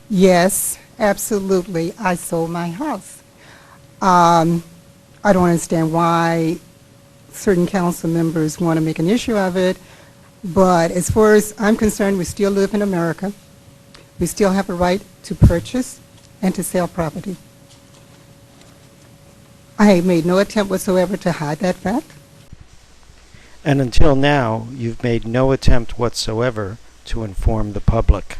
Yes, absolutely. I sold my house. Um, I don't understand why certain council members want to make an issue of it, but as far as I'm concerned, we still live in America. We still have a right to purchase and to sell property. I have made no attempt whatsoever to hide that fact. And until now, you've made no attempt whatsoever to inform the public.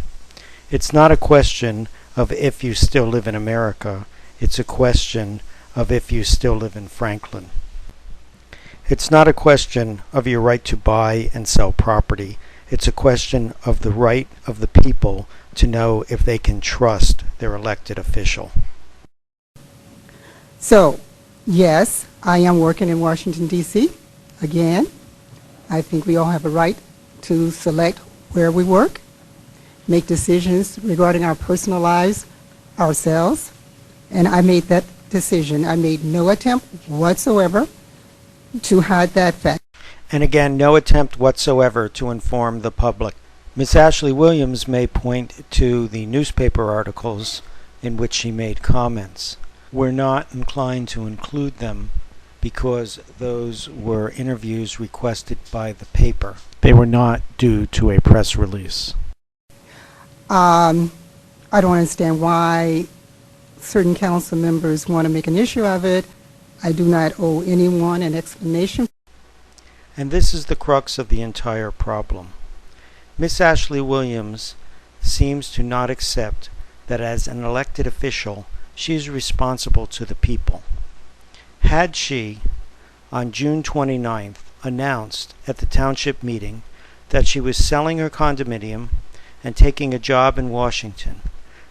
It's not a question of if you still live in America, it's a question of if you still live in Franklin. It's not a question of your right to buy and sell property. It's a question of the right of the people to know if they can trust their elected official. So, yes, I am working in Washington, D.C. Again, I think we all have a right to select where we work, make decisions regarding our personal lives ourselves, and I made that decision. I made no attempt whatsoever to hide that fact. And again, no attempt whatsoever to inform the public. Ms. Ashley Williams may point to the newspaper articles in which she made comments. We're not inclined to include them because those were interviews requested by the paper. They were not due to a press release. I don't understand why certain council members want to make an issue of it. I do not owe anyone an explanation. And this is the crux of the entire problem. Miss Ashley Williams seems to not accept that as an elected official, she is responsible to the people. Had she, on June 29th, announced at the township meeting that she was selling her condominium and taking a job in Washington,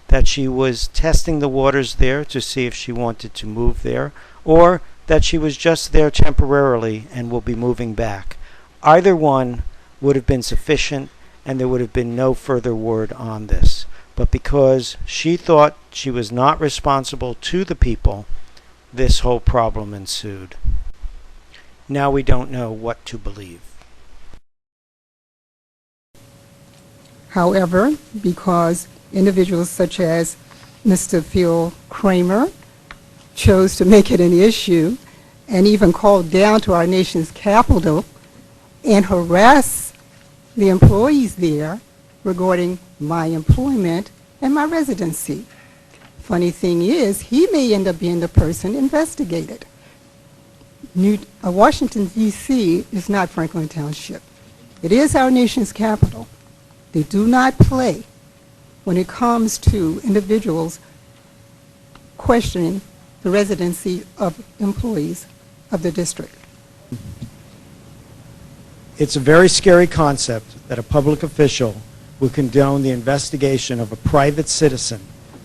that she was testing the waters there to see if she wanted to move there, or that she was just there temporarily and will be moving back, either one would have been sufficient and there would have been no further word on this. But because she thought she was not responsible to the people, this whole problem ensued. Now we don't know what to believe. However, because individuals such as Mr. Phil Kramer chose to make it an issue and even called down to our nation's capital and harass the employees there regarding my employment and my residency. Funny thing is, he may end up being the person investigated. Washington, D.C. is not Franklin Township. It is our nation's capital. They do not play when it comes to individuals questioning the residency of employees of the district. It's a very scary concept that a public official will condone the investigation of a private citizen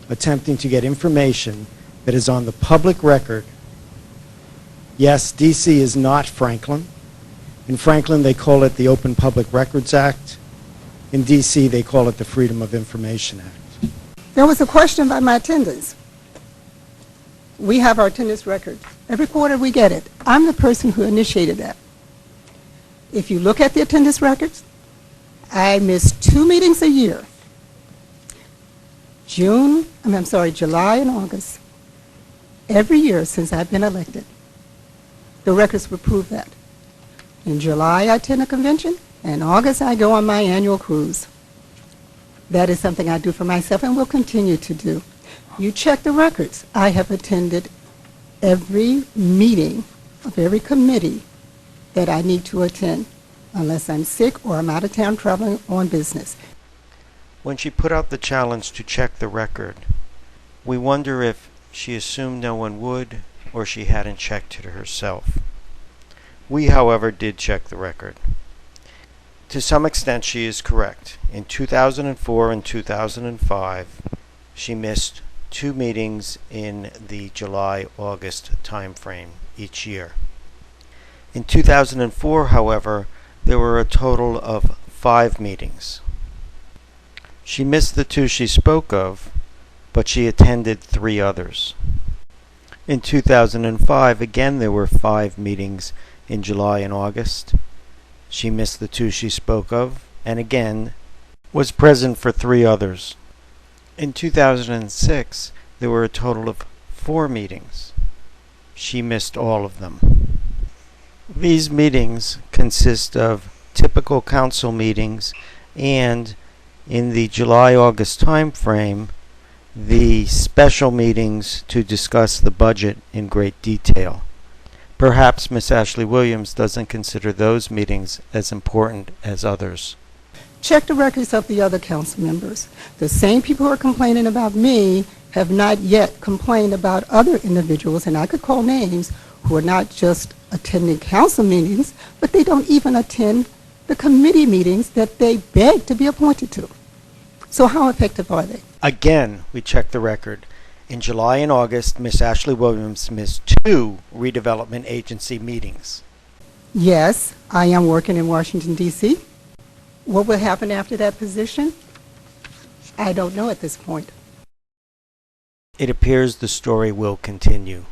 attempting to get information that is on the public record. Yes, D.C. is not Franklin. In Franklin, they call it the Open Public Records Act. In D.C., they call it the Freedom of Information Act. There was a question about my attendance. We have our attendance record. Every quarter we get it. I'm the person who initiated that. If you look at the attendance records, I miss 2 meetings a year. July and August. Every year since I've been elected. The records will prove that. In July, I attend a convention. In August, I go on my annual cruise. That is something I do for myself and will continue to do. You check the records. I have attended every meeting of every committee that I need to attend, unless I'm sick or I'm out of town traveling on business. When she put out the challenge to check the record, we wonder if she assumed no one would or she hadn't checked it herself. We, however, did check the record. To some extent, she is correct. In 2004 and 2005, she missed 2 meetings in the July-August time frame each year. In 2004, however, there were a total of 5 meetings. She missed the 2 she spoke of, but she attended 3 others. In 2005, again there were 5 meetings in July and August. She missed the 2 she spoke of, and again was present for 3 others. In 2006, there were a total of 4 meetings. She missed all of them. These meetings consist of typical council meetings and, in the July-August time frame, the special meetings to discuss the budget in great detail. Perhaps Miss Ashley Williams doesn't consider those meetings as important as others. Check the records of the other council members. The same people who are complaining about me have not yet complained about other individuals, and I could call names, who are not just attending council meetings, but they don't even attend the committee meetings that they beg to be appointed to. So how effective are they? Again, we check the record. In July and August, Miss Ashley Williams missed 2 redevelopment agency meetings. Yes, I am working in Washington, D.C. What will happen after that position? I don't know at this point. It appears the story will continue.